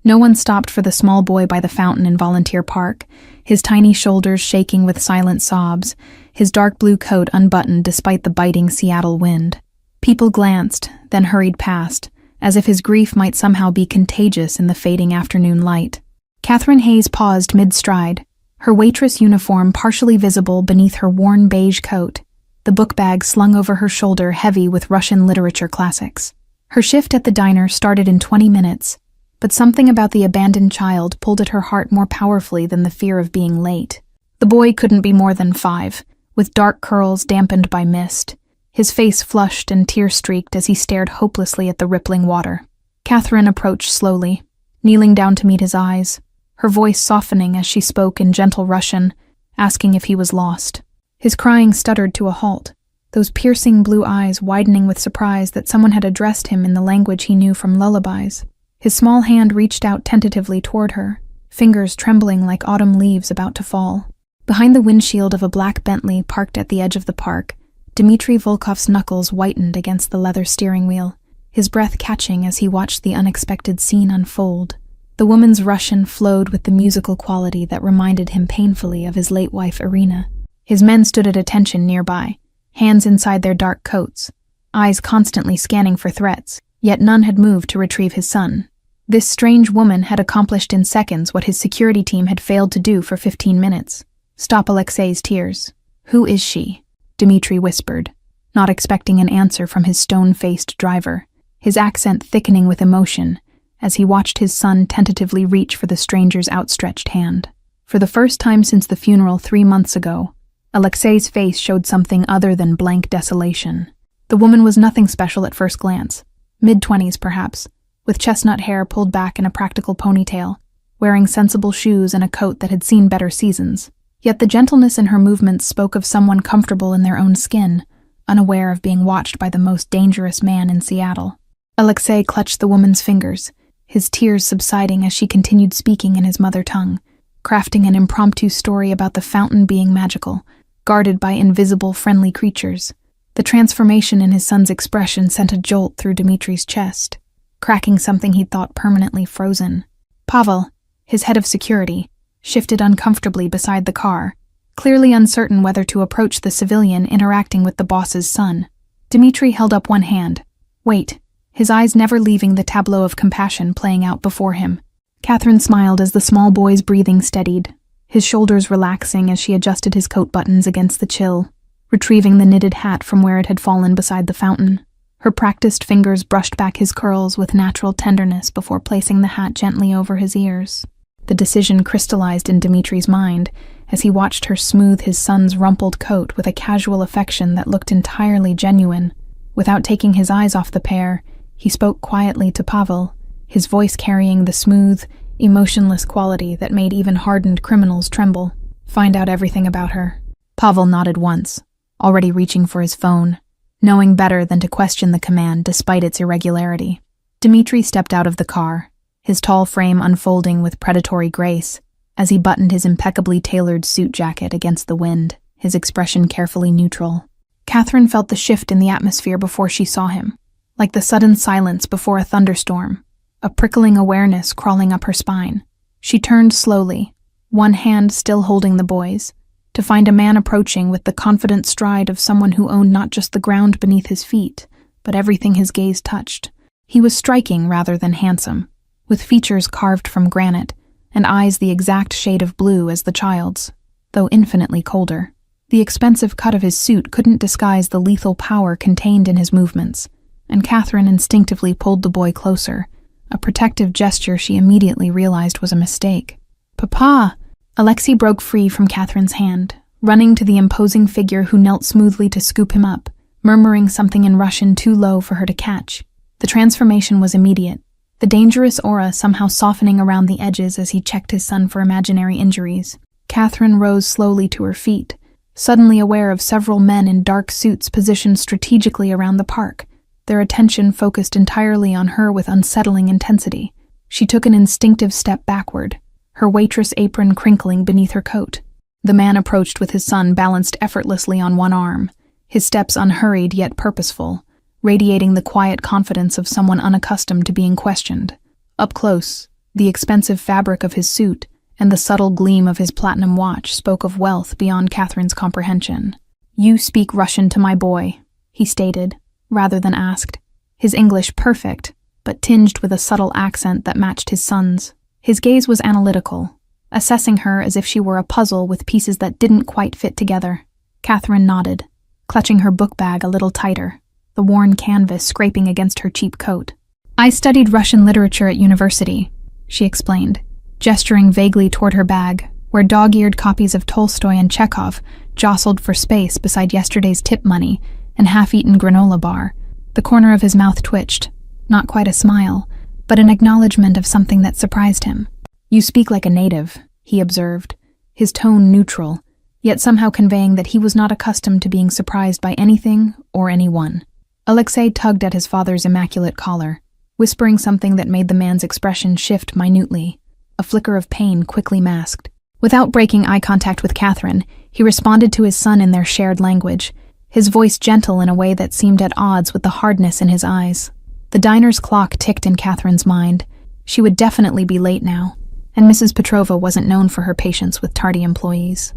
No one stopped for the small boy by the fountain in Volunteer Park, his tiny shoulders shaking with silent sobs, his dark blue coat unbuttoned despite the biting Seattle wind. People glanced, then hurried past, as if his grief might somehow be contagious in the fading afternoon light. Catherine Hayes paused mid-stride, her waitress uniform partially visible beneath her worn beige coat, the book bag slung over her shoulder heavy with Russian literature classics. Her shift at the diner started in 20 minutes, but something about the abandoned child pulled at her heart more powerfully than the fear of being late. The boy couldn't be more than 5, with dark curls dampened by mist, his face flushed and tear-streaked as he stared hopelessly at the rippling water. Catherine approached slowly, kneeling down to meet his eyes, her voice softening as she spoke in gentle Russian, asking if he was lost. His crying stuttered to a halt, those piercing blue eyes widening with surprise that someone had addressed him in the language he knew from lullabies. His small hand reached out tentatively toward her, fingers trembling like autumn leaves about to fall. Behind the windshield of a black Bentley parked at the edge of the park, Dmitry Volkov's knuckles whitened against the leather steering wheel, his breath catching as he watched the unexpected scene unfold. The woman's Russian flowed with the musical quality that reminded him painfully of his late wife Irina. His men stood at attention nearby, hands inside their dark coats, eyes constantly scanning for threats, yet none had moved to retrieve his son. This strange woman had accomplished in seconds what his security team had failed to do for 15 minutes. Stop Alexei's tears. Who is she? Dmitry whispered, not expecting an answer from his stone-faced driver, his accent thickening with emotion as he watched his son tentatively reach for the stranger's outstretched hand. For the first time since the funeral 3 months ago, Alexei's face showed something other than blank desolation. The woman was nothing special at first glance, mid-20s perhaps, with chestnut hair pulled back in a practical ponytail, wearing sensible shoes and a coat that had seen better seasons. Yet the gentleness in her movements spoke of someone comfortable in their own skin, unaware of being watched by the most dangerous man in Seattle. Alexei clutched the woman's fingers, his tears subsiding as she continued speaking in his mother tongue, crafting an impromptu story about the fountain being magical, guarded by invisible, friendly creatures. The transformation in his son's expression sent a jolt through Dmitry's chest, cracking something he'd thought permanently frozen. Pavel, his head of security, shifted uncomfortably beside the car, clearly uncertain whether to approach the civilian interacting with the boss's son. Dmitry held up one hand. Wait, his eyes never leaving the tableau of compassion playing out before him. Catherine smiled as the small boy's breathing steadied, his shoulders relaxing as she adjusted his coat buttons against the chill, retrieving the knitted hat from where it had fallen beside the fountain. Her practiced fingers brushed back his curls with natural tenderness before placing the hat gently over his ears. The decision crystallized in Dmitry's mind as he watched her smooth his son's rumpled coat with a casual affection that looked entirely genuine. Without taking his eyes off the pair, he spoke quietly to Pavel, his voice carrying the smooth, emotionless quality that made even hardened criminals tremble. Find out everything about her. Pavel nodded once, already reaching for his phone, knowing better than to question the command despite its irregularity. Dmitry stepped out of the car, his tall frame unfolding with predatory grace as he buttoned his impeccably tailored suit jacket against the wind, his expression carefully neutral. Catherine felt the shift in the atmosphere before she saw him, like the sudden silence before a thunderstorm, a prickling awareness crawling up her spine. She turned slowly, one hand still holding the boy's, to find a man approaching with the confident stride of someone who owned not just the ground beneath his feet, but everything his gaze touched. He was striking rather than handsome, with features carved from granite and eyes the exact shade of blue as the child's, though infinitely colder. The expensive cut of his suit couldn't disguise the lethal power contained in his movements, and Catherine instinctively pulled the boy closer, a protective gesture she immediately realized was a mistake. "Papa!" Alexei broke free from Catherine's hand, running to the imposing figure who knelt smoothly to scoop him up, murmuring something in Russian too low for her to catch. The transformation was immediate, the dangerous aura somehow softening around the edges as he checked his son for imaginary injuries. Catherine rose slowly to her feet, suddenly aware of several men in dark suits positioned strategically around the park, their attention focused entirely on her with unsettling intensity. She took an instinctive step backward, her waitress apron crinkling beneath her coat. The man approached with his son balanced effortlessly on one arm, his steps unhurried yet purposeful, radiating the quiet confidence of someone unaccustomed to being questioned. Up close, The expensive fabric of his suit and the subtle gleam of his platinum watch spoke of wealth beyond Catherine's comprehension. "You speak Russian to my boy," he stated, rather than asked, his English perfect, but tinged with a subtle accent that matched his son's. His gaze was analytical, assessing her as if she were a puzzle with pieces that didn't quite fit together. Catherine nodded, clutching her book bag a little tighter, the worn canvas scraping against her cheap coat. "I studied Russian literature at university," she explained, gesturing vaguely toward her bag, where dog-eared copies of Tolstoy and Chekhov jostled for space beside yesterday's tip money and half-eaten granola bar. The corner of his mouth twitched, not quite a smile, but an acknowledgement of something that surprised him. "You speak like a native," he observed, his tone neutral, yet somehow conveying that he was not accustomed to being surprised by anything or anyone. Alexei tugged at his father's immaculate collar, whispering something that made the man's expression shift minutely, a flicker of pain quickly masked. Without breaking eye contact with Catherine, he responded to his son in their shared language, his voice gentle in a way that seemed at odds with the hardness in his eyes. The diner's clock ticked in Catherine's mind. She would definitely be late now, and Mrs. Petrova wasn't known for her patience with tardy employees.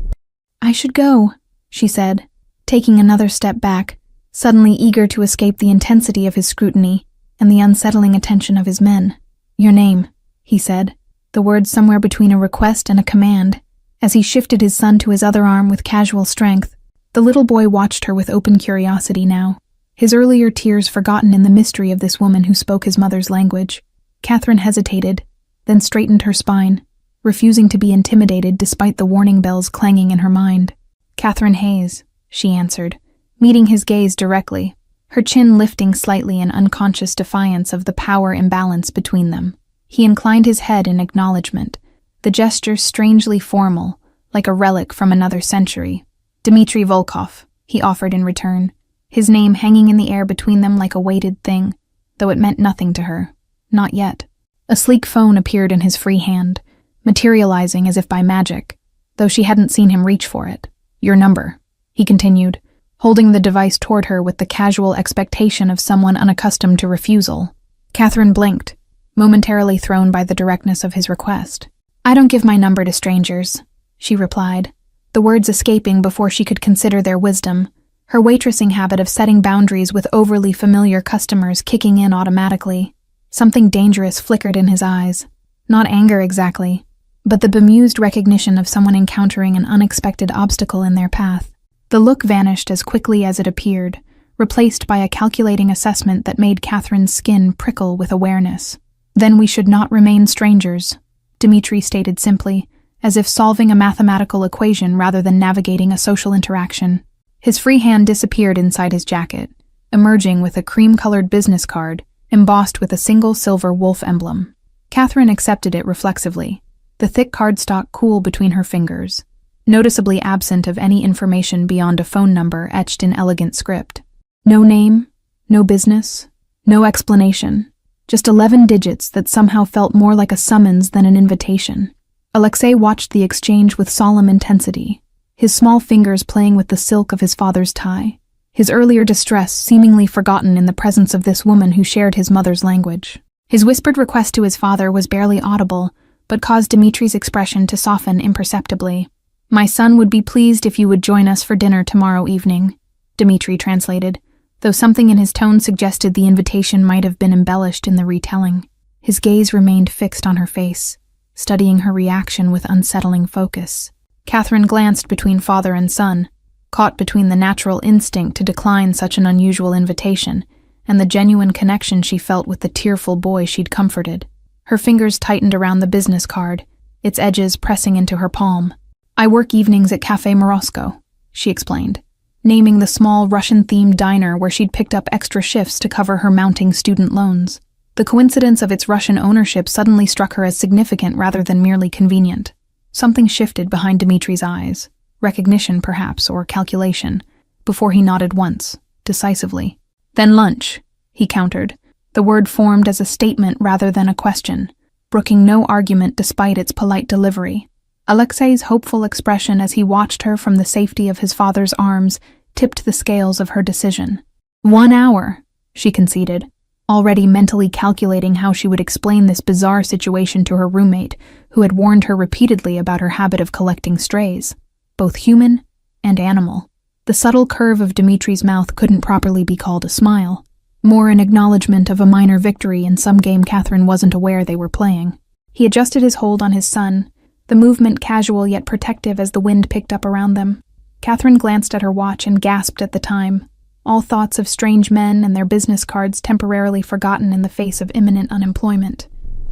"I should go," she said, taking another step back, suddenly eager to escape the intensity of his scrutiny and the unsettling attention of his men. "Your name," he said, the words somewhere between a request and a command, as he shifted his son to his other arm with casual strength. The little boy watched her with open curiosity now, his earlier tears forgotten in the mystery of this woman who spoke his mother's language. Catherine hesitated, then straightened her spine, refusing to be intimidated despite the warning bells clanging in her mind. "Catherine Hayes," she answered, meeting his gaze directly, her chin lifting slightly in unconscious defiance of the power imbalance between them. He inclined his head in acknowledgement, the gesture strangely formal, like a relic from another century. "Dmitri Volkov," he offered in return, his name hanging in the air between them like a weighted thing, though it meant nothing to her. Not yet. A sleek phone appeared in his free hand, materializing as if by magic, though she hadn't seen him reach for it. "Your number," he continued, holding the device toward her with the casual expectation of someone unaccustomed to refusal. Catherine blinked, momentarily thrown by the directness of his request. "I don't give my number to strangers," she replied, the words escaping before she could consider their wisdom, her waitressing habit of setting boundaries with overly familiar customers kicking in automatically. Something dangerous flickered in his eyes. Not anger exactly, but the bemused recognition of someone encountering an unexpected obstacle in their path. The look vanished as quickly as it appeared, replaced by a calculating assessment that made Catherine's skin prickle with awareness. "Then we should not remain strangers," Dmitri stated simply, as if solving a mathematical equation rather than navigating a social interaction. His free hand disappeared inside his jacket, emerging with a cream-colored business card embossed with a single silver wolf emblem. Catherine accepted it reflexively, the thick cardstock cool between her fingers, noticeably absent of any information beyond a phone number etched in elegant script. No name, no business, no explanation, just 11 digits that somehow felt more like a summons than an invitation. Alexei watched the exchange with solemn intensity, his small fingers playing with the silk of his father's tie, his earlier distress seemingly forgotten in the presence of this woman who shared his mother's language. His whispered request to his father was barely audible, but caused Dmitri's expression to soften imperceptibly. "My son would be pleased if you would join us for dinner tomorrow evening," Dmitri translated, though something in his tone suggested the invitation might have been embellished in the retelling. His gaze remained fixed on her face, studying her reaction with unsettling focus. Catherine glanced between father and son, caught between the natural instinct to decline such an unusual invitation and the genuine connection she felt with the tearful boy she'd comforted. Her fingers tightened around the business card, its edges pressing into her palm. "I work evenings at Café Morosco," she explained, naming the small Russian-themed diner where she'd picked up extra shifts to cover her mounting student loans. The coincidence of its Russian ownership suddenly struck her as significant rather than merely convenient. Something shifted behind Dmitri's eyes, recognition perhaps, or calculation, before he nodded once, decisively. "Then lunch," he countered, the word formed as a statement rather than a question, brooking no argument despite its polite delivery. Alexei's hopeful expression as he watched her from the safety of his father's arms tipped the scales of her decision. 1 hour, she conceded, already mentally calculating how she would explain this bizarre situation to her roommate, who had warned her repeatedly about her habit of collecting strays, both human and animal. The subtle curve of Dimitri's mouth couldn't properly be called a smile, more an acknowledgement of a minor victory in some game Catherine wasn't aware they were playing. He adjusted his hold on his son, the movement casual yet protective as the wind picked up around them. Catherine glanced at her watch and gasped at the time, all thoughts of strange men and their business cards temporarily forgotten in the face of imminent unemployment.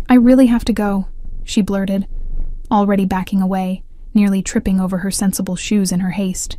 "I really have to go," she blurted, already backing away, nearly tripping over her sensible shoes in her haste.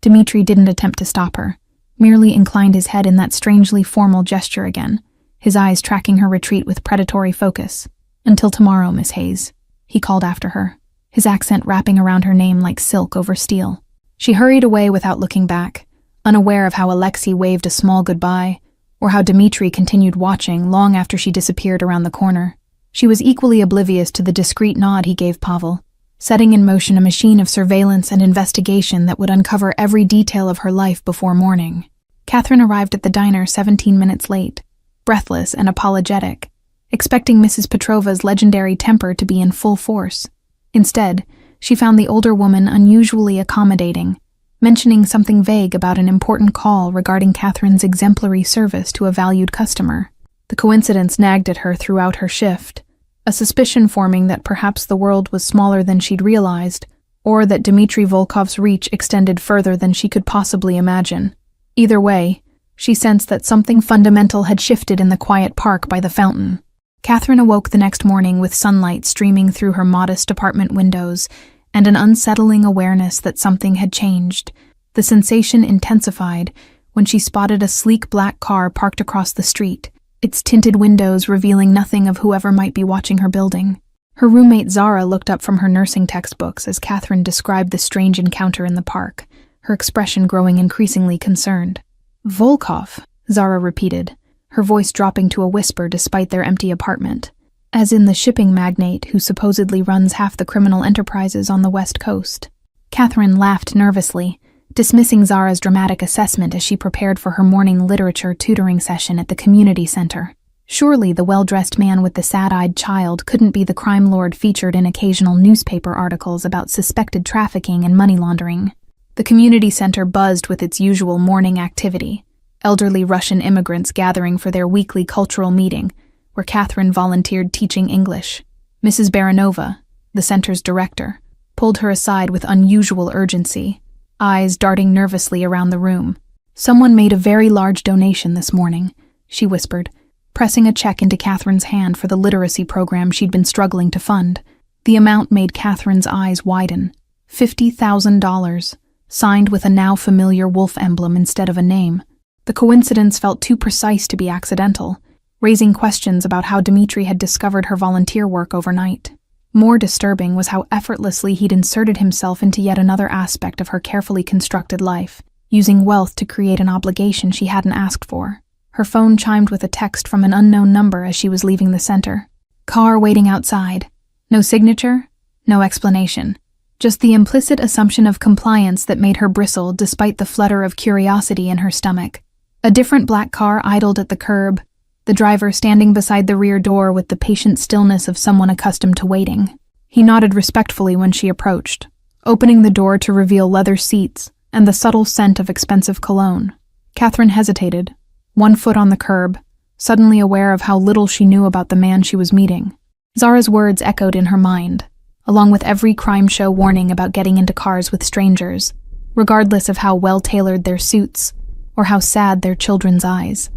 Dimitri didn't attempt to stop her, merely inclined his head in that strangely formal gesture again, his eyes tracking her retreat with predatory focus. "Until tomorrow, Miss Hayes," he called after her, his accent wrapping around her name like silk over steel. She hurried away without looking back, unaware of how Alexei waved a small goodbye, or how Dimitri continued watching long after she disappeared around the corner. She was equally oblivious to the discreet nod he gave Pavel, setting in motion a machine of surveillance and investigation that would uncover every detail of her life before morning. Catherine arrived at the diner 17 minutes late, breathless and apologetic, expecting Mrs. Petrova's legendary temper to be in full force. Instead, she found the older woman unusually accommodating, mentioning something vague about an important call regarding Catherine's exemplary service to a valued customer. The coincidence nagged at her throughout her shift, a suspicion forming that perhaps the world was smaller than she'd realized, or that Dmitri Volkov's reach extended further than she could possibly imagine. Either way, she sensed that something fundamental had shifted in the quiet park by the fountain. Catherine awoke the next morning with sunlight streaming through her modest apartment windows and an unsettling awareness that something had changed. The sensation intensified when she spotted a sleek black car parked across the street, its tinted windows revealing nothing of whoever might be watching her building. Her roommate Zara looked up from her nursing textbooks as Catherine described the strange encounter in the park, her expression growing increasingly concerned. "Volkov," Zara repeated, her voice dropping to a whisper despite their empty apartment. "As in the shipping magnate who supposedly runs half the criminal enterprises on the West Coast." Catherine laughed nervously, dismissing Zara's dramatic assessment as she prepared for her morning literature tutoring session at the community center. Surely the well-dressed man with the sad-eyed child couldn't be the crime lord featured in occasional newspaper articles about suspected trafficking and money laundering. The community center buzzed with its usual morning activity, elderly Russian immigrants gathering for their weekly cultural meeting, where Catherine volunteered teaching English. Mrs. Baranova, the center's director, pulled her aside with unusual urgency, eyes darting nervously around the room. "Someone made a very large donation this morning," she whispered, pressing a check into Catherine's hand for the literacy program she'd been struggling to fund. The amount made Catherine's eyes widen. $50,000, signed with a now familiar wolf emblem instead of a name. The coincidence felt too precise to be accidental, raising questions about how Dmitri had discovered her volunteer work overnight. More disturbing was how effortlessly he'd inserted himself into yet another aspect of her carefully constructed life, using wealth to create an obligation she hadn't asked for. Her phone chimed with a text from an unknown number as she was leaving the center. Car waiting outside. No signature, no explanation. Just the implicit assumption of compliance that made her bristle despite the flutter of curiosity in her stomach. A different black car idled at the curb, the driver standing beside the rear door with the patient stillness of someone accustomed to waiting. He nodded respectfully when she approached, opening the door to reveal leather seats and the subtle scent of expensive cologne. Catherine hesitated, one foot on the curb, suddenly aware of how little she knew about the man she was meeting. Zara's words echoed in her mind, along with every crime show warning about getting into cars with strangers, regardless of how well-tailored their suits or how sad their children's eyes.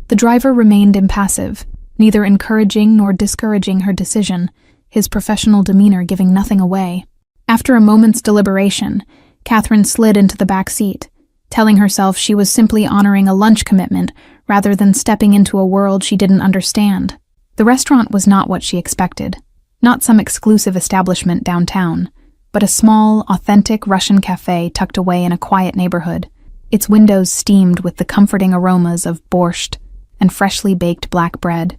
The driver remained impassive, neither encouraging nor discouraging her decision, his professional demeanor giving nothing away. After a moment's deliberation, Catherine slid into the back seat, telling herself she was simply honoring a lunch commitment rather than stepping into a world she didn't understand. The restaurant was not what she expected. Not some exclusive establishment downtown, but a small, authentic Russian cafe tucked away in a quiet neighborhood, its windows steamed with the comforting aromas of borscht and freshly baked black bread.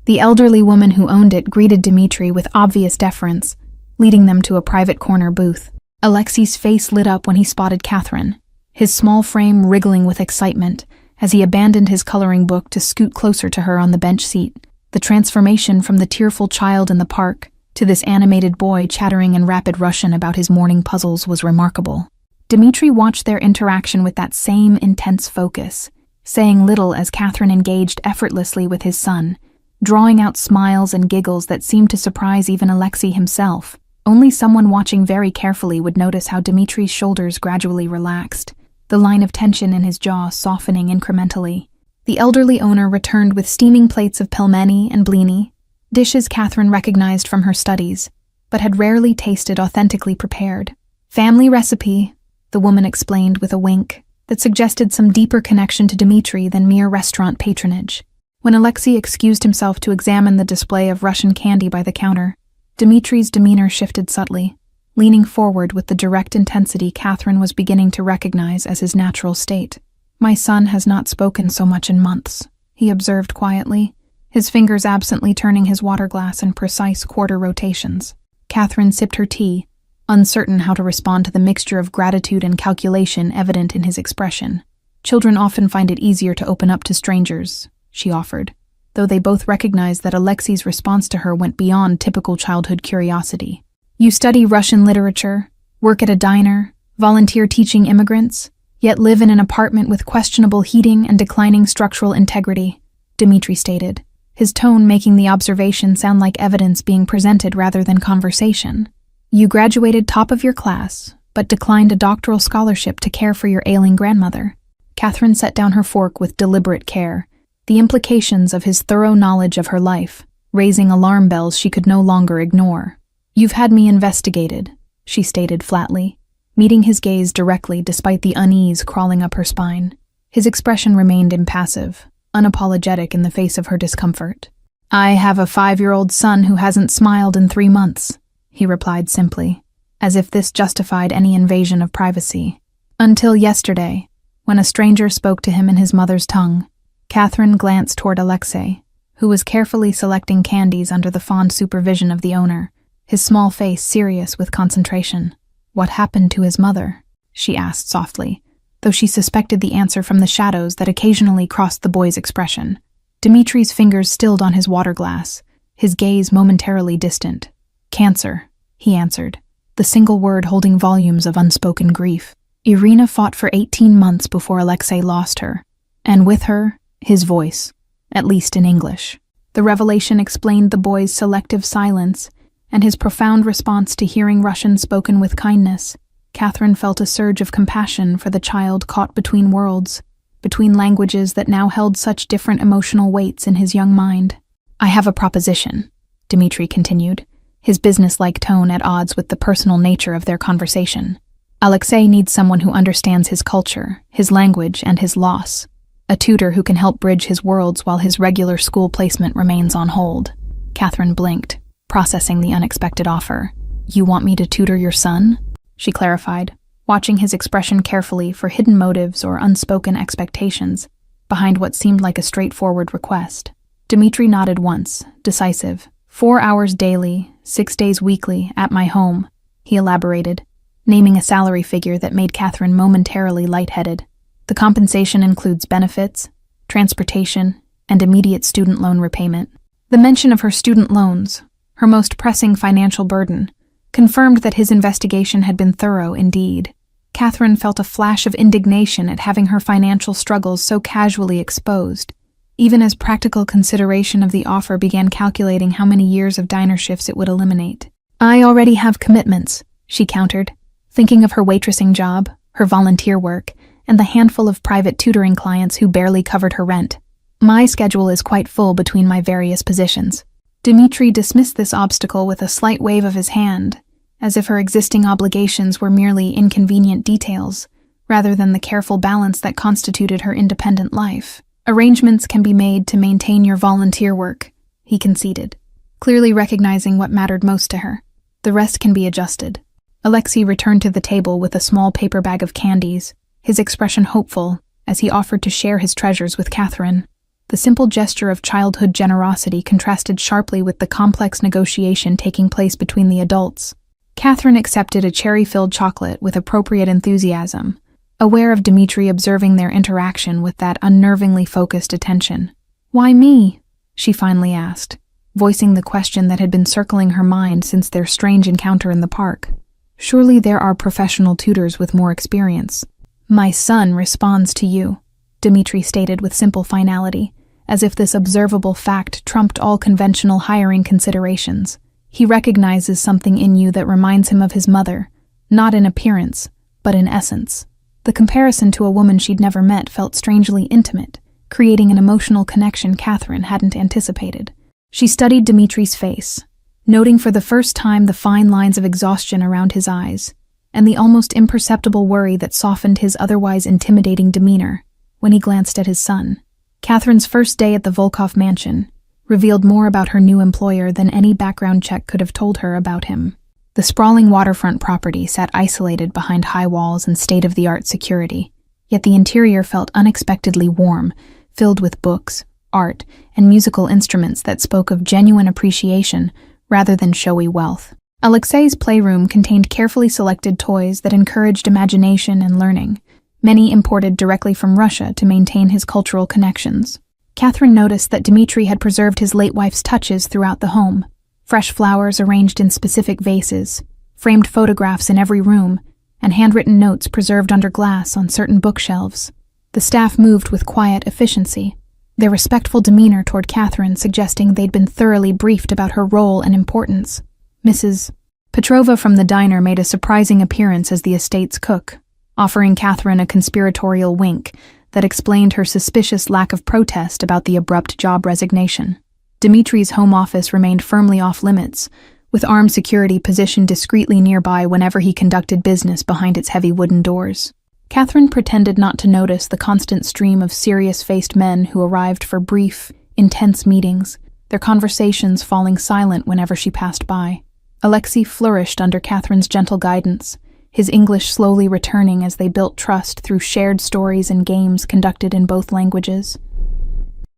The elderly woman who owned it greeted Dmitri with obvious deference, leading them to a private corner booth. Alexei's face lit up when he spotted Catherine, his small frame wriggling with excitement as he abandoned his coloring book to scoot closer to her on the bench seat. The transformation from the tearful child in the park to this animated boy chattering in rapid Russian about his morning puzzles was remarkable. Dmitri watched their interaction with that same intense focus, saying little as Catherine engaged effortlessly with his son, drawing out smiles and giggles that seemed to surprise even Alexei himself. Only someone watching very carefully would notice how Dmitri's shoulders gradually relaxed, the line of tension in his jaw softening incrementally. The elderly owner returned with steaming plates of pelmeni and blini, dishes Catherine recognized from her studies, but had rarely tasted authentically prepared. "Family recipe," the woman explained with a wink that suggested some deeper connection to Dmitri than mere restaurant patronage. When Alexei excused himself to examine the display of Russian candy by the counter, Dmitri's demeanor shifted subtly, leaning forward with the direct intensity Catherine was beginning to recognize as his natural state. "My son has not spoken so much in months," he observed quietly, his fingers absently turning his water glass in precise quarter rotations. Catherine sipped her tea, uncertain how to respond to the mixture of gratitude and calculation evident in his expression. "Children often find it easier to open up to strangers," she offered, though they both recognized that Alexei's response to her went beyond typical childhood curiosity. "You study Russian literature, work at a diner, volunteer teaching immigrants, yet live in an apartment with questionable heating and declining structural integrity," Dmitri stated, his tone making the observation sound like evidence being presented rather than conversation. "You graduated top of your class, but declined a doctoral scholarship to care for your ailing grandmother." Catherine set down her fork with deliberate care, the implications of his thorough knowledge of her life, raising alarm bells she could no longer ignore. "You've had me investigated," she stated flatly, meeting his gaze directly despite the unease crawling up her spine. His expression remained impassive, unapologetic in the face of her discomfort. "I have a 5-year-old son who hasn't smiled in 3 months, he replied simply, as if this justified any invasion of privacy. "Until yesterday, when a stranger spoke to him in his mother's tongue." Catherine glanced toward Alexei, who was carefully selecting candies under the fond supervision of the owner, his small face serious with concentration. "What happened to his mother?" she asked softly, though she suspected the answer from the shadows that occasionally crossed the boy's expression. Dmitri's fingers stilled on his water glass, his gaze momentarily distant. "Cancer," he answered, the single word holding volumes of unspoken grief. "Irina fought for 18 months before Alexei lost her, and with her, his voice, at least in English." The revelation explained the boy's selective silence and his profound response to hearing Russian spoken with kindness. Catherine felt a surge of compassion for the child caught between worlds, between languages that now held such different emotional weights in his young mind. "I have a proposition," Dmitri continued, his business-like tone at odds with the personal nature of their conversation. "Alexei needs someone who understands his culture, his language, and his loss. A tutor who can help bridge his worlds while his regular school placement remains on hold." Catherine blinked, processing the unexpected offer. "You want me to tutor your son?" she clarified, watching his expression carefully for hidden motives or unspoken expectations behind what seemed like a straightforward request. Dmitri nodded once, decisive. 4 hours daily, 6 days weekly, at my home," he elaborated, naming a salary figure that made Catherine momentarily lightheaded. "The compensation includes benefits, transportation, and immediate student loan repayment." The mention of her student loans, her most pressing financial burden, confirmed that his investigation had been thorough indeed. Catherine felt a flash of indignation at having her financial struggles so casually exposed, even as practical consideration of the offer began calculating how many years of diner shifts it would eliminate. "I already have commitments," she countered, thinking of her waitressing job, her volunteer work, and the handful of private tutoring clients who barely covered her rent. "My schedule is quite full between my various positions." Dmitri dismissed this obstacle with a slight wave of his hand, as if her existing obligations were merely inconvenient details, rather than the careful balance that constituted her independent life. "Arrangements can be made to maintain your volunteer work," he conceded, clearly recognizing what mattered most to her. "The rest can be adjusted." Alexei returned to the table with a small paper bag of candies, his expression hopeful as he offered to share his treasures with Catherine. The simple gesture of childhood generosity contrasted sharply with the complex negotiation taking place between the adults. Catherine accepted a cherry-filled chocolate with appropriate enthusiasm, aware of Dmitri observing their interaction with that unnervingly focused attention. "Why me?" she finally asked, voicing the question that had been circling her mind since their strange encounter in the park. "Surely there are professional tutors with more experience." "My son responds to you," Dmitri stated with simple finality, as if this observable fact trumped all conventional hiring considerations. "He recognizes something in you that reminds him of his mother, not in appearance, but in essence." The comparison to a woman she'd never met felt strangely intimate, creating an emotional connection Catherine hadn't anticipated. She studied Dimitri's face, noting for the first time the fine lines of exhaustion around his eyes, and the almost imperceptible worry that softened his otherwise intimidating demeanor when he glanced at his son. Catherine's first day at the Volkov mansion revealed more about her new employer than any background check could have told her about him. The sprawling waterfront property sat isolated behind high walls and state-of-the-art security, yet the interior felt unexpectedly warm, filled with books, art, and musical instruments that spoke of genuine appreciation rather than showy wealth. Alexei's playroom contained carefully selected toys that encouraged imagination and learning, many imported directly from Russia to maintain his cultural connections. Catherine noticed that Dmitri had preserved his late wife's touches throughout the home. Fresh flowers arranged in specific vases, framed photographs in every room, and handwritten notes preserved under glass on certain bookshelves. The staff moved with quiet efficiency, their respectful demeanor toward Catherine suggesting they'd been thoroughly briefed about her role and importance. Mrs. Petrova from the diner made a surprising appearance as the estate's cook, offering Catherine a conspiratorial wink that explained her suspicious lack of protest about the abrupt job resignation. Dimitri's home office remained firmly off-limits, with armed security positioned discreetly nearby whenever he conducted business behind its heavy wooden doors. Catherine pretended not to notice the constant stream of serious-faced men who arrived for brief, intense meetings, their conversations falling silent whenever she passed by. Alexei flourished under Catherine's gentle guidance, his English slowly returning as they built trust through shared stories and games conducted in both languages.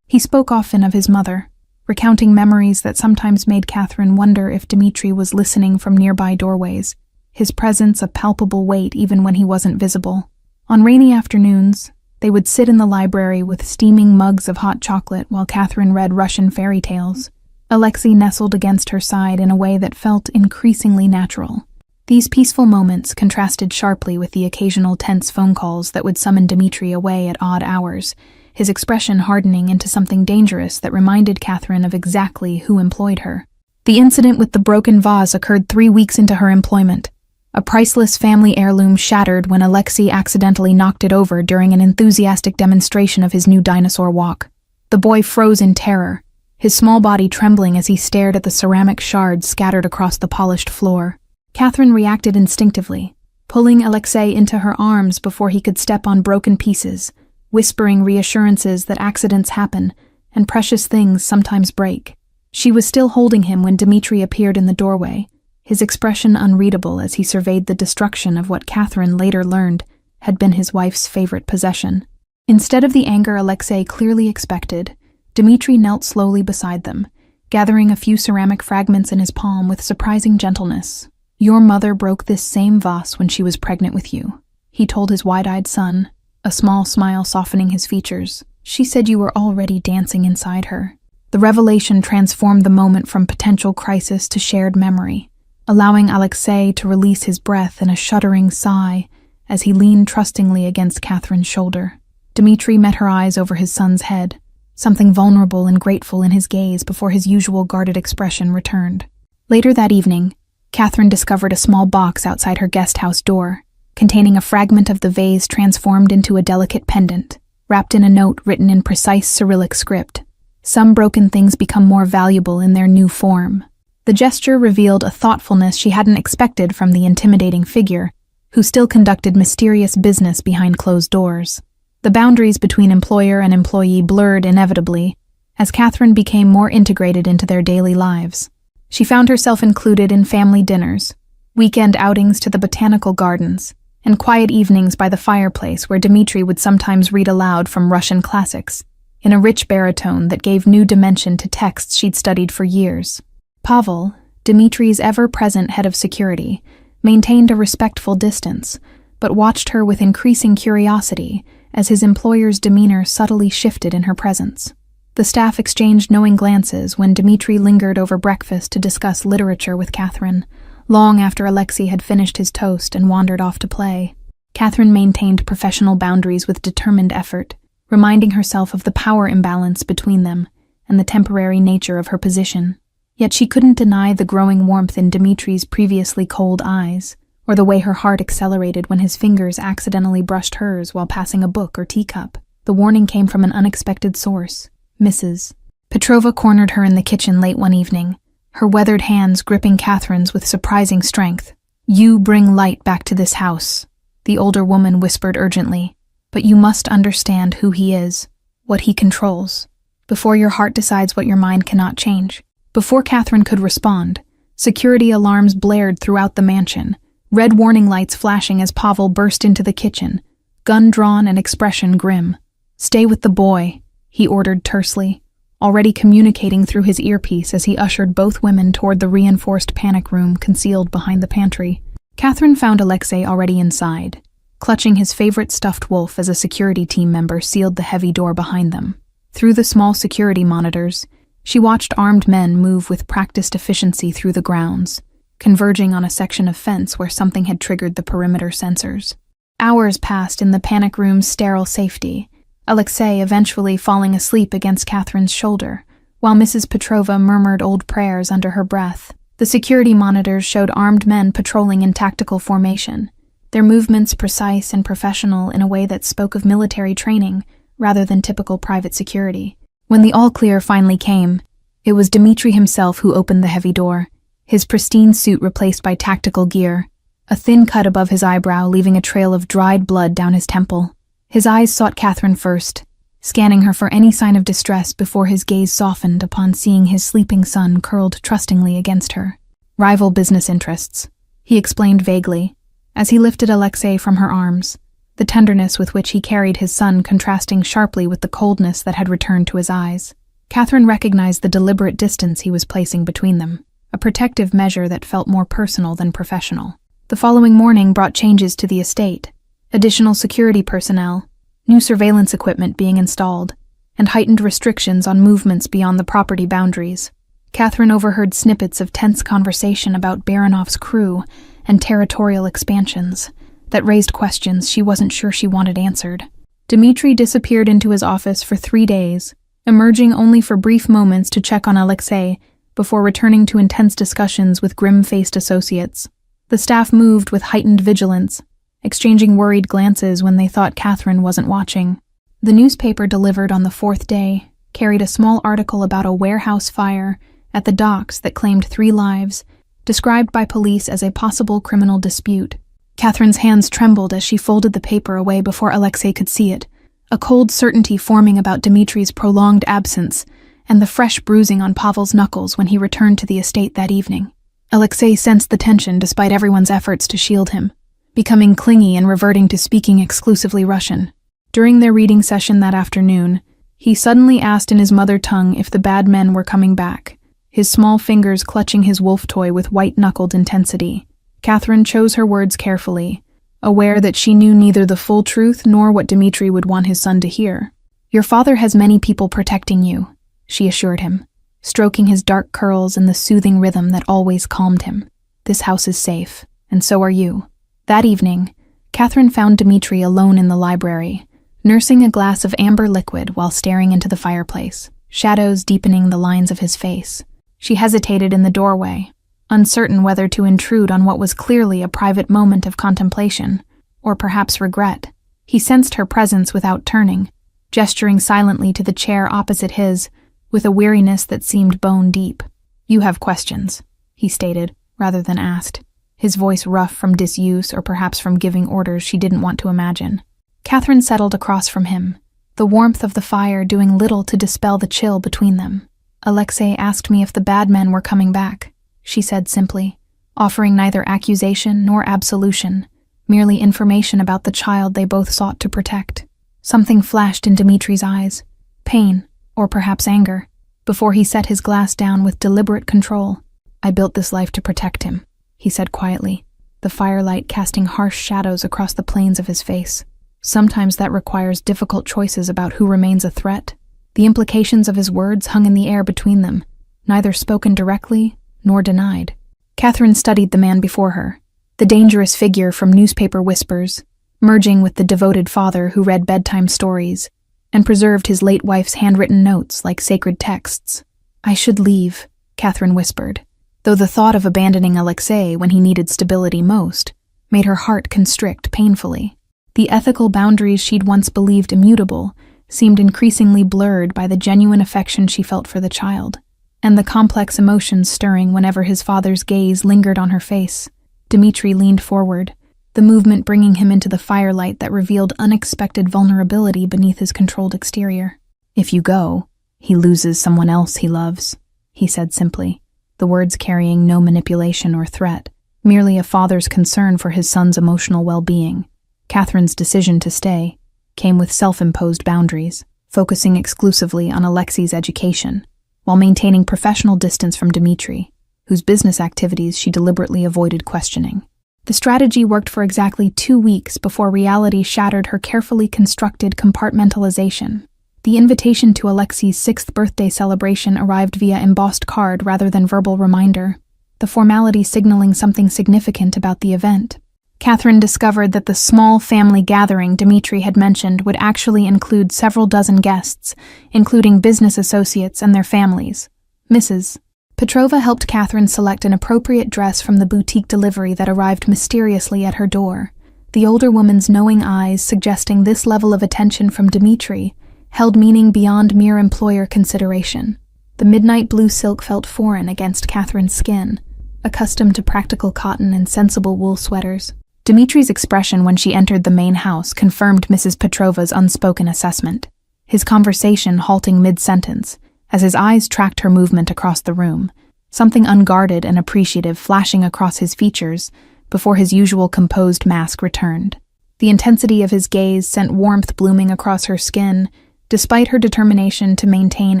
He spoke often of his mother, recounting memories that sometimes made Catherine wonder if Dmitri was listening from nearby doorways, his presence a palpable weight even when he wasn't visible. On rainy afternoons, they would sit in the library with steaming mugs of hot chocolate while Catherine read Russian fairy tales. Alexei nestled against her side in a way that felt increasingly natural. These peaceful moments contrasted sharply with the occasional tense phone calls that would summon Dmitri away at odd hours, his expression hardening into something dangerous that reminded Catherine of exactly who employed her. The incident with the broken vase occurred 3 weeks into her employment. A priceless family heirloom shattered when Alexei accidentally knocked it over during an enthusiastic demonstration of his new dinosaur walk. The boy froze in terror, his small body trembling as he stared at the ceramic shards scattered across the polished floor. Catherine reacted instinctively, pulling Alexei into her arms before he could step on broken pieces, whispering reassurances that accidents happen and precious things sometimes break. She was still holding him when Dmitri appeared in the doorway, his expression unreadable as he surveyed the destruction of what Catherine later learned had been his wife's favorite possession. Instead of the anger Alexei clearly expected, Dmitri knelt slowly beside them, gathering a few ceramic fragments in his palm with surprising gentleness. "Your mother broke this same vase when she was pregnant with you," he told his wide-eyed son, a small smile softening his features. "She said you were already dancing inside her." The revelation transformed the moment from potential crisis to shared memory, allowing Alexei to release his breath in a shuddering sigh as he leaned trustingly against Catherine's shoulder. Dmitri met her eyes over his son's head, something vulnerable and grateful in his gaze before his usual guarded expression returned. Later that evening, Catherine discovered a small box outside her guest house door, containing a fragment of the vase transformed into a delicate pendant, wrapped in a note written in precise Cyrillic script. Some broken things become more valuable in their new form. The gesture revealed a thoughtfulness she hadn't expected from the intimidating figure, who still conducted mysterious business behind closed doors. The boundaries between employer and employee blurred inevitably, as Catherine became more integrated into their daily lives. She found herself included in family dinners, weekend outings to the botanical gardens, and quiet evenings by the fireplace where Dmitri would sometimes read aloud from Russian classics, in a rich baritone that gave new dimension to texts she'd studied for years. Pavel, Dmitri's ever-present head of security, maintained a respectful distance, but watched her with increasing curiosity as his employer's demeanor subtly shifted in her presence. The staff exchanged knowing glances when Dmitri lingered over breakfast to discuss literature with Catherine, long after Alexei had finished his toast and wandered off to play. Catherine maintained professional boundaries with determined effort, reminding herself of the power imbalance between them and the temporary nature of her position. Yet she couldn't deny the growing warmth in Dmitri's previously cold eyes, or the way her heart accelerated when his fingers accidentally brushed hers while passing a book or teacup. The warning came from an unexpected source. Mrs. Petrova cornered her in the kitchen late one evening, her weathered hands gripping Catherine's with surprising strength. "You bring light back to this house," the older woman whispered urgently. "But you must understand who he is, what he controls, before your heart decides what your mind cannot change." Before Catherine could respond, security alarms blared throughout the mansion, red warning lights flashing as Pavel burst into the kitchen, gun drawn and expression grim. "Stay with the boy," he ordered tersely, already communicating through his earpiece as he ushered both women toward the reinforced panic room concealed behind the pantry. Catherine found Alexei already inside, clutching his favorite stuffed wolf as a security team member sealed the heavy door behind them. Through the small security monitors, she watched armed men move with practiced efficiency through the grounds, converging on a section of fence where something had triggered the perimeter sensors. Hours passed in the panic room's sterile safety, Alexei eventually falling asleep against Catherine's shoulder, while Mrs. Petrova murmured old prayers under her breath. The security monitors showed armed men patrolling in tactical formation, their movements precise and professional in a way that spoke of military training rather than typical private security. When the all-clear finally came, it was Dmitri himself who opened the heavy door, his pristine suit replaced by tactical gear, a thin cut above his eyebrow leaving a trail of dried blood down his temple. His eyes sought Catherine first, scanning her for any sign of distress before his gaze softened upon seeing his sleeping son curled trustingly against her. "Rival business interests," he explained vaguely, as he lifted Alexei from her arms, the tenderness with which he carried his son contrasting sharply with the coldness that had returned to his eyes. Catherine recognized the deliberate distance he was placing between them, a protective measure that felt more personal than professional. The following morning brought changes to the estate. Additional security personnel, new surveillance equipment being installed, and heightened restrictions on movements beyond the property boundaries. Catherine overheard snippets of tense conversation about Baronov's crew and territorial expansions that raised questions she wasn't sure she wanted answered. Dmitri disappeared into his office for 3 days, emerging only for brief moments to check on Alexei before returning to intense discussions with grim-faced associates. The staff moved with heightened vigilance, exchanging worried glances when they thought Catherine wasn't watching. The newspaper delivered on the 4th day carried a small article about a warehouse fire at the docks that claimed 3 lives, described by police as a possible criminal dispute. Catherine's hands trembled as she folded the paper away before Alexei could see it, a cold certainty forming about Dmitri's prolonged absence and the fresh bruising on Pavel's knuckles when he returned to the estate that evening. Alexei sensed the tension despite everyone's efforts to shield him, becoming clingy and reverting to speaking exclusively Russian. During their reading session that afternoon, he suddenly asked in his mother tongue if the bad men were coming back, his small fingers clutching his wolf toy with white-knuckled intensity. Catherine chose her words carefully, aware that she knew neither the full truth nor what Dmitri would want his son to hear. "Your father has many people protecting you," she assured him, stroking his dark curls in the soothing rhythm that always calmed him. "This house is safe, and so are you." That evening, Catherine found Dmitri alone in the library, nursing a glass of amber liquid while staring into the fireplace, shadows deepening the lines of his face. She hesitated in the doorway, uncertain whether to intrude on what was clearly a private moment of contemplation, or perhaps regret. He sensed her presence without turning, gesturing silently to the chair opposite his, with a weariness that seemed bone deep. "You have questions," he stated, rather than asked, his voice rough from disuse or perhaps from giving orders she didn't want to imagine. Catherine settled across from him, the warmth of the fire doing little to dispel the chill between them. "Alexei asked me if the bad men were coming back," she said simply, offering neither accusation nor absolution, merely information about the child they both sought to protect. Something flashed in Dmitri's eyes, pain, or perhaps anger, before he set his glass down with deliberate control. "I built this life to protect him," he said quietly, the firelight casting harsh shadows across the planes of his face. Sometimes that requires difficult choices about who remains a threat. The implications of his words hung in the air between them, neither spoken directly nor denied. Catherine studied the man before her, the dangerous figure from newspaper whispers, merging with the devoted father who read bedtime stories and preserved his late wife's handwritten notes like sacred texts. "I should leave," Catherine whispered, though the thought of abandoning Alexei when he needed stability most made her heart constrict painfully. The ethical boundaries she'd once believed immutable seemed increasingly blurred by the genuine affection she felt for the child, and the complex emotions stirring whenever his father's gaze lingered on her face. Dmitri leaned forward, the movement bringing him into the firelight that revealed unexpected vulnerability beneath his controlled exterior. "If you go, he loses someone else he loves," he said simply, the words carrying no manipulation or threat, merely a father's concern for his son's emotional well-being. Catherine's decision to stay came with self-imposed boundaries, focusing exclusively on Alexei's education, while maintaining professional distance from Dmitri, whose business activities she deliberately avoided questioning. The strategy worked for exactly 2 weeks before reality shattered her carefully constructed compartmentalization. The invitation to Alexei's 6th birthday celebration arrived via embossed card rather than verbal reminder, the formality signaling something significant about the event. Catherine discovered that the small family gathering Dmitri had mentioned would actually include several dozen guests, including business associates and their families. Mrs. Petrova helped Catherine select an appropriate dress from the boutique delivery that arrived mysteriously at her door, the older woman's knowing eyes suggesting this level of attention from Dmitri held meaning beyond mere employer consideration. The midnight blue silk felt foreign against Catherine's skin, accustomed to practical cotton and sensible wool sweaters. Dmitri's expression when she entered the main house confirmed Mrs. Petrova's unspoken assessment, his conversation halting mid-sentence as his eyes tracked her movement across the room, something unguarded and appreciative flashing across his features before his usual composed mask returned. The intensity of his gaze sent warmth blooming across her skin, despite her determination to maintain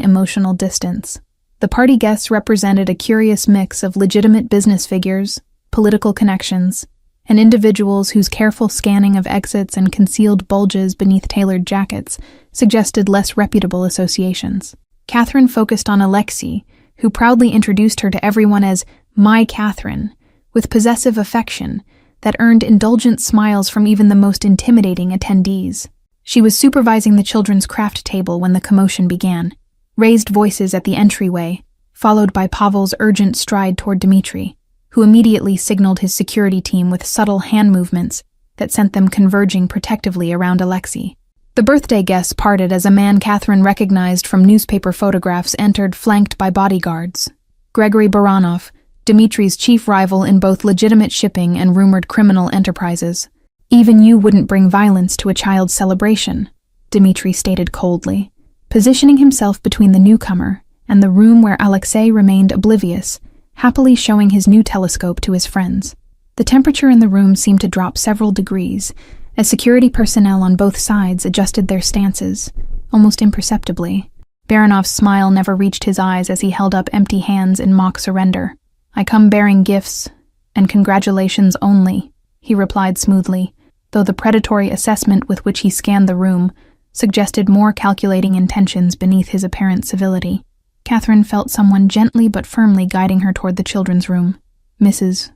emotional distance. The party guests represented a curious mix of legitimate business figures, political connections, and individuals whose careful scanning of exits and concealed bulges beneath tailored jackets suggested less reputable associations. Catherine focused on Alexei, who proudly introduced her to everyone as "my Catherine," with possessive affection that earned indulgent smiles from even the most intimidating attendees. She was supervising the children's craft table when the commotion began, raised voices at the entryway, followed by Pavel's urgent stride toward Dmitri, who immediately signaled his security team with subtle hand movements that sent them converging protectively around Alexei. The birthday guests parted as a man Catherine recognized from newspaper photographs entered, flanked by bodyguards. Gregory Baranov, Dmitri's chief rival in both legitimate shipping and rumored criminal enterprises. "Even you wouldn't bring violence to a child's celebration," Dmitri stated coldly, positioning himself between the newcomer and the room where Alexei remained oblivious, happily showing his new telescope to his friends. The temperature in the room seemed to drop several degrees as security personnel on both sides adjusted their stances, almost imperceptibly. Baranov's smile never reached his eyes as he held up empty hands in mock surrender. "I come bearing gifts, and congratulations only," he replied smoothly, though the predatory assessment with which he scanned the room suggested more calculating intentions beneath his apparent civility. Catherine felt someone gently but firmly guiding her toward the children's room. "Mrs.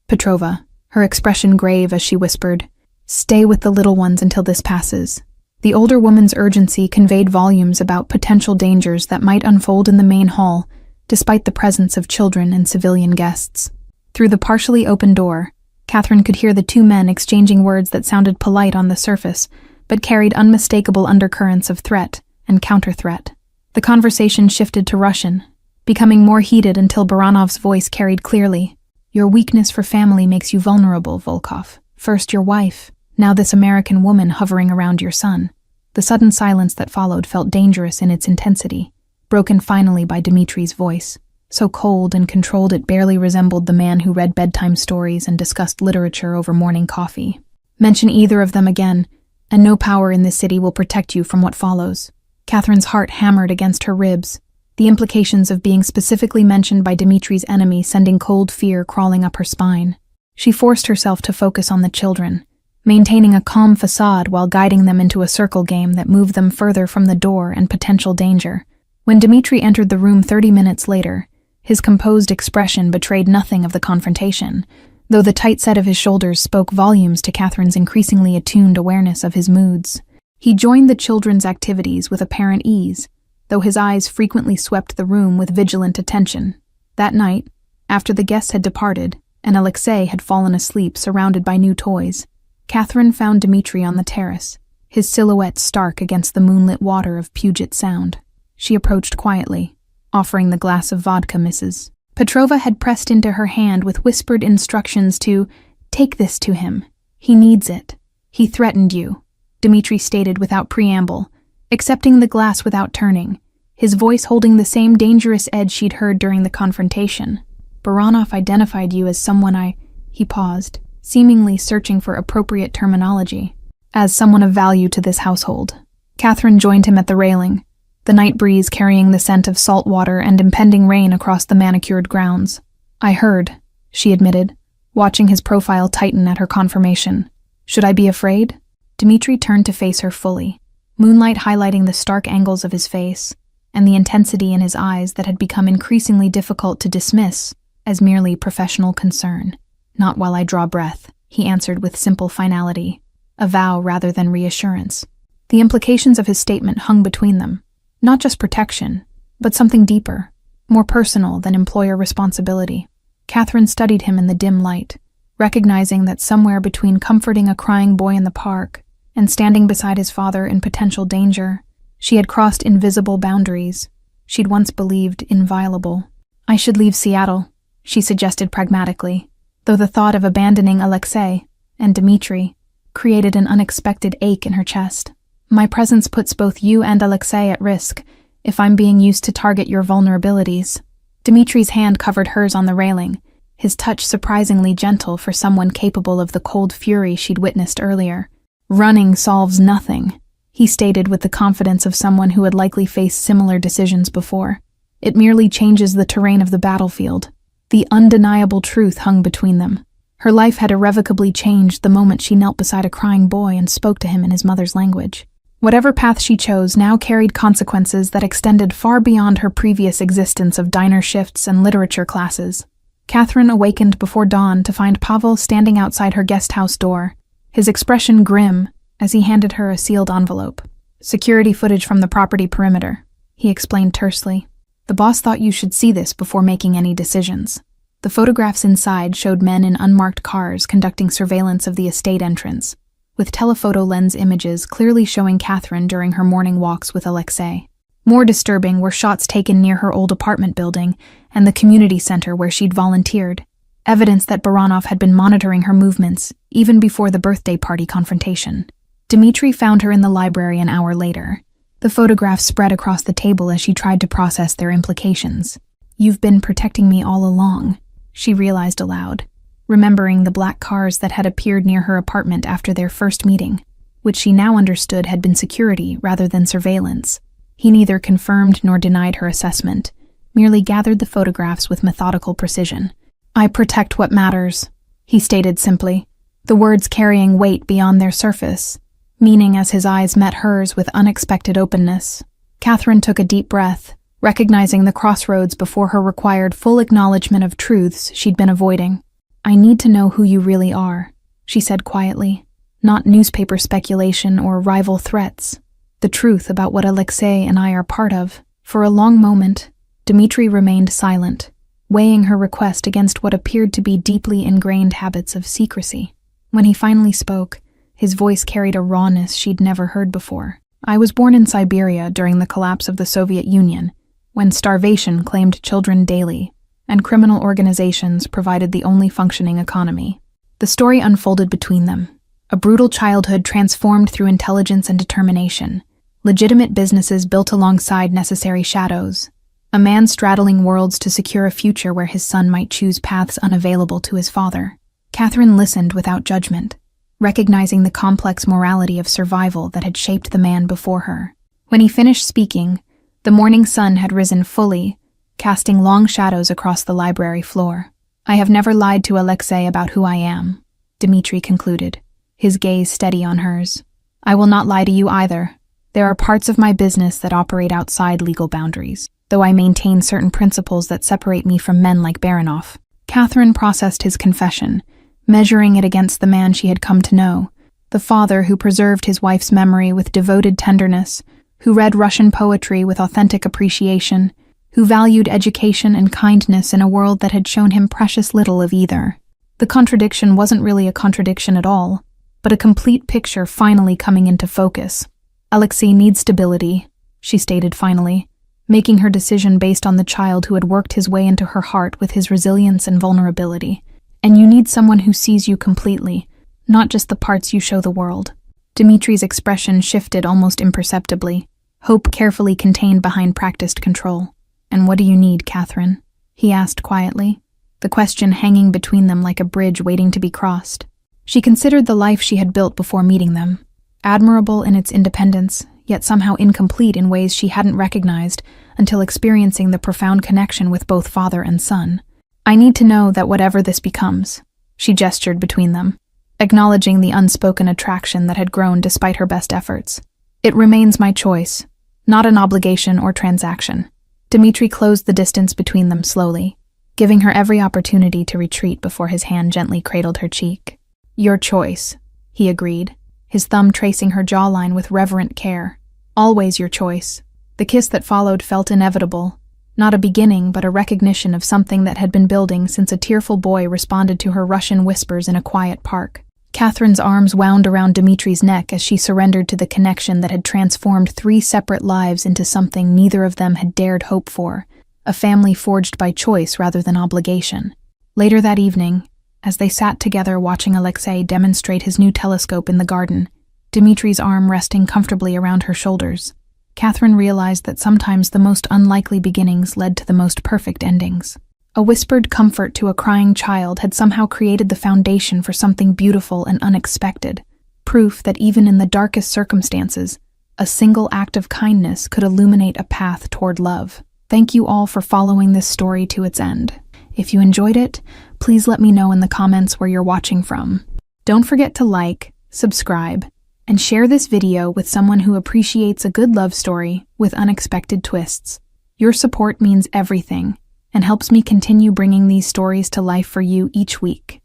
Petrova," her expression grave as she whispered, "stay with the little ones until this passes." The older woman's urgency conveyed volumes about potential dangers that might unfold in the main hall, despite the presence of children and civilian guests. Through the partially open door, Catherine could hear the two men exchanging words that sounded polite on the surface, but carried unmistakable undercurrents of threat and counter-threat. The conversation shifted to Russian, becoming more heated until Baranov's voice carried clearly. "Your weakness for family makes you vulnerable, Volkov. First your wife, now this American woman hovering around your son." The sudden silence that followed felt dangerous in its intensity, broken finally by Dmitri's voice, so cold and controlled it barely resembled the man who read bedtime stories and discussed literature over morning coffee. "Mention either of them again, and no power in this city will protect you from what follows." Catherine's heart hammered against her ribs, the implications of being specifically mentioned by Dmitri's enemy sending cold fear crawling up her spine. She forced herself to focus on the children, maintaining a calm facade while guiding them into a circle game that moved them further from the door and potential danger. When Dmitri entered the room 30 minutes later, his composed expression betrayed nothing of the confrontation, though the tight set of his shoulders spoke volumes to Catherine's increasingly attuned awareness of his moods. He joined the children's activities with apparent ease, though his eyes frequently swept the room with vigilant attention. That night, after the guests had departed, and Alexei had fallen asleep surrounded by new toys, Catherine found Dmitri on the terrace, his silhouette stark against the moonlit water of Puget Sound. She approached quietly, offering the glass of vodka Mrs. Petrova had pressed into her hand with whispered instructions to take this to him. He needs it. He threatened you, Dmitri stated without preamble, accepting the glass without turning, his voice holding the same dangerous edge she'd heard during the confrontation. Baranov identified you as someone he paused, seemingly searching for appropriate terminology, as someone of value to this household. Catherine joined him at the railing, the night breeze carrying the scent of salt water and impending rain across the manicured grounds. I heard, she admitted, watching his profile tighten at her confirmation. Should I be afraid? Dmitri turned to face her fully, moonlight highlighting the stark angles of his face and the intensity in his eyes that had become increasingly difficult to dismiss as merely professional concern. Not while I draw breath, he answered with simple finality, a vow rather than reassurance. The implications of his statement hung between them. Not just protection, but something deeper, more personal than employer responsibility. Catherine studied him in the dim light, recognizing that somewhere between comforting a crying boy in the park and standing beside his father in potential danger, she had crossed invisible boundaries she'd once believed inviolable. I should leave Seattle, she suggested pragmatically, though the thought of abandoning Alexei and Dmitri created an unexpected ache in her chest. My presence puts both you and Alexei at risk if I'm being used to target your vulnerabilities. Dmitri's hand covered hers on the railing, his touch surprisingly gentle for someone capable of the cold fury she'd witnessed earlier. Running solves nothing, he stated with the confidence of someone who had likely faced similar decisions before. It merely changes the terrain of the battlefield. The undeniable truth hung between them. Her life had irrevocably changed the moment she knelt beside a crying boy and spoke to him in his mother's language. Whatever path she chose now carried consequences that extended far beyond her previous existence of diner shifts and literature classes. Catherine awakened before dawn to find Pavel standing outside her guest house door, his expression grim as he handed her a sealed envelope. Security footage from the property perimeter, he explained tersely. The boss thought you should see this before making any decisions. The photographs inside showed men in unmarked cars conducting surveillance of the estate entrance, with telephoto lens images clearly showing Catherine during her morning walks with Alexei. More disturbing were shots taken near her old apartment building and the community center where she'd volunteered, evidence that Baranov had been monitoring her movements even before the birthday party confrontation. Dmitri found her in the library an hour later. The photographs spread across the table as she tried to process their implications. You've been protecting me all along, she realized aloud, remembering the black cars that had appeared near her apartment after their first meeting, which she now understood had been security rather than surveillance. He neither confirmed nor denied her assessment, merely gathered the photographs with methodical precision. I protect what matters, he stated simply, the words carrying weight beyond their surface, meaning as his eyes met hers with unexpected openness. Catherine took a deep breath, recognizing the crossroads before her required full acknowledgement of truths she'd been avoiding. I need to know who you really are, she said quietly, not newspaper speculation or rival threats. The truth about what Alexei and I are part of. For a long moment, Dmitri remained silent, weighing her request against what appeared to be deeply ingrained habits of secrecy. When he finally spoke, his voice carried a rawness she'd never heard before. I was born in Siberia during the collapse of the Soviet Union, when starvation claimed children daily, and criminal organizations provided the only functioning economy. The story unfolded between them, a brutal childhood transformed through intelligence and determination, legitimate businesses built alongside necessary shadows, a man straddling worlds to secure a future where his son might choose paths unavailable to his father. Catherine listened without judgment, recognizing the complex morality of survival that had shaped the man before her. When he finished speaking, the morning sun had risen fully, casting long shadows across the library floor. I have never lied to Alexei about who I am, Dmitri concluded, his gaze steady on hers. I will not lie to you either. There are parts of my business that operate outside legal boundaries, though I maintain certain principles that separate me from men like Baranov. Catherine processed his confession, measuring it against the man she had come to know, the father who preserved his wife's memory with devoted tenderness, who read Russian poetry with authentic appreciation, who valued education and kindness in a world that had shown him precious little of either. The contradiction wasn't really a contradiction at all, but a complete picture finally coming into focus. Alexei needs stability, she stated finally, making her decision based on the child who had worked his way into her heart with his resilience and vulnerability. And you need someone who sees you completely, not just the parts you show the world. Dmitri's expression shifted almost imperceptibly, hope carefully contained behind practiced control. And what do you need, Catherine? He asked quietly, the question hanging between them like a bridge waiting to be crossed. She considered the life she had built before meeting them, admirable in its independence, yet somehow incomplete in ways she hadn't recognized until experiencing the profound connection with both father and son. I need to know that whatever this becomes, she gestured between them, acknowledging the unspoken attraction that had grown despite her best efforts. It remains my choice, not an obligation or transaction. Dmitri closed the distance between them slowly, giving her every opportunity to retreat before his hand gently cradled her cheek. Your choice, he agreed, his thumb tracing her jawline with reverent care. Always your choice. The kiss that followed felt inevitable, not a beginning but a recognition of something that had been building since a tearful boy responded to her Russian whispers in a quiet park. Catherine's arms wound around Dmitri's neck as she surrendered to the connection that had transformed 3 separate lives into something neither of them had dared hope for, a family forged by choice rather than obligation. Later that evening, as they sat together watching Alexei demonstrate his new telescope in the garden, Dmitri's arm resting comfortably around her shoulders, Catherine realized that sometimes the most unlikely beginnings led to the most perfect endings. A whispered comfort to a crying child had somehow created the foundation for something beautiful and unexpected, proof that even in the darkest circumstances, a single act of kindness could illuminate a path toward love. Thank you all for following this story to its end. If you enjoyed it, please let me know in the comments where you're watching from. Don't forget to like, subscribe, and share this video with someone who appreciates a good love story with unexpected twists. Your support means everything and helps me continue bringing these stories to life for you each week.